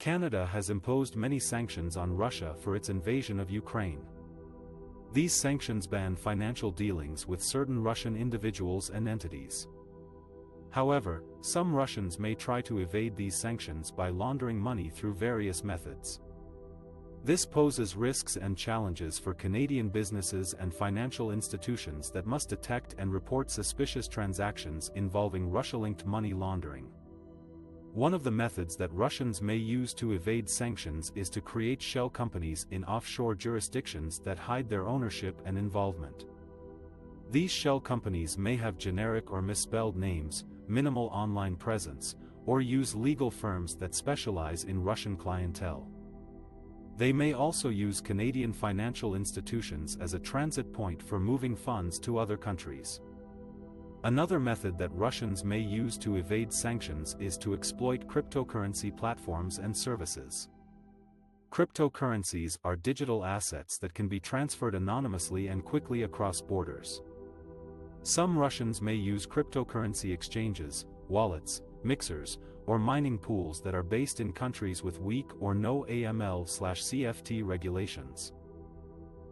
Canada has imposed many sanctions on Russia for its invasion of Ukraine. These sanctions ban financial dealings with certain Russian individuals and entities. However, some Russians may try to evade these sanctions by laundering money through various methods. This poses risks and challenges for Canadian businesses and financial institutions that must detect and report suspicious transactions involving Russia-linked money laundering. One of the methods that Russians may use to evade sanctions is to create shell companies in offshore jurisdictions that hide their ownership and involvement. These shell companies may have generic or misspelled names, minimal online presence, or use legal firms that specialize in Russian clientele. They may also use Canadian financial institutions as a transit point for moving funds to other countries. Another method that Russians may use to evade sanctions is to exploit cryptocurrency platforms and services. Cryptocurrencies are digital assets that can be transferred anonymously and quickly across borders. Some Russians may use cryptocurrency exchanges, wallets, mixers, or mining pools that are based in countries with weak or no AML/CFT regulations.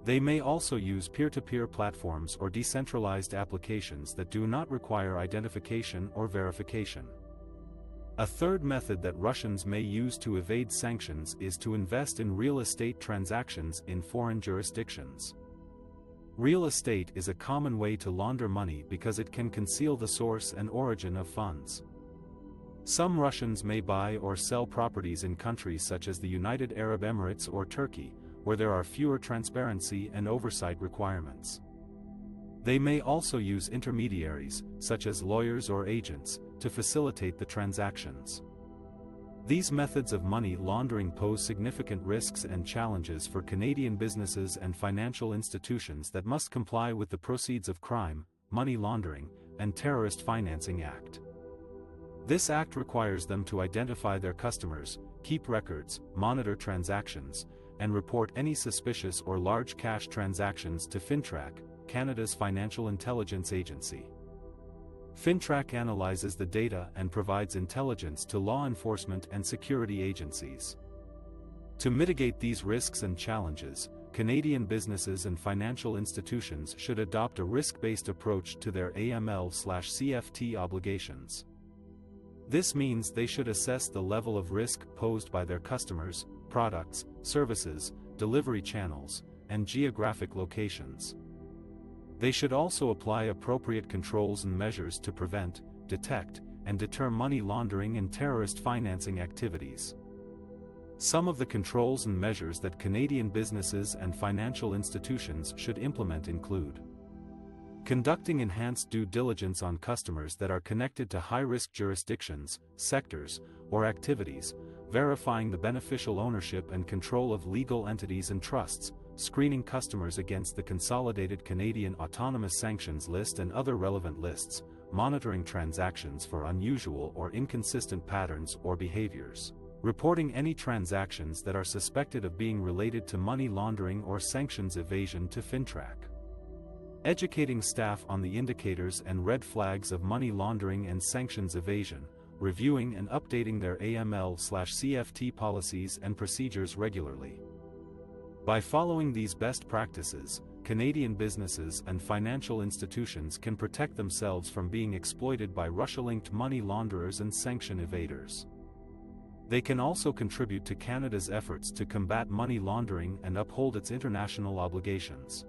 They may also use peer-to-peer platforms or decentralized applications that do not require identification or verification. A third method that Russians may use to evade sanctions is to invest in real estate transactions in foreign jurisdictions. Real estate is a common way to launder money because it can conceal the source and origin of funds. Some Russians may buy or sell properties in countries such as the United Arab Emirates or Turkey, where there are fewer transparency and oversight requirements. They may also use intermediaries, such as lawyers or agents, to facilitate the transactions. These methods of money laundering pose significant risks and challenges for Canadian businesses and financial institutions that must comply with the Proceeds of Crime, Money Laundering, and Terrorist Financing Act. This act requires them to identify their customers, keep records, monitor transactions, and report any suspicious or large cash transactions to FINTRAC, Canada's financial intelligence agency. FINTRAC analyzes the data and provides intelligence to law enforcement and security agencies. To mitigate these risks and challenges, Canadian businesses and financial institutions should adopt a risk-based approach to their AML/CFT obligations. This means they should assess the level of risk posed by their customers, products, services, delivery channels, and geographic locations. They should also apply appropriate controls and measures to prevent, detect, and deter money laundering and terrorist financing activities. Some of the controls and measures that Canadian businesses and financial institutions should implement include conducting enhanced due diligence on customers that are connected to high-risk jurisdictions, sectors, or activities, verifying the beneficial ownership and control of legal entities and trusts, screening customers against the Consolidated Canadian Autonomous Sanctions List and other relevant lists, monitoring transactions for unusual or inconsistent patterns or behaviors, reporting any transactions that are suspected of being related to money laundering or sanctions evasion to FINTRAC. Educating staff on the indicators and red flags of money laundering and sanctions evasion, reviewing and updating their AML/CFT policies and procedures regularly. By following these best practices, Canadian businesses and financial institutions can protect themselves from being exploited by Russia-linked money launderers and sanction evaders. They can also contribute to Canada's efforts to combat money laundering and uphold its international obligations.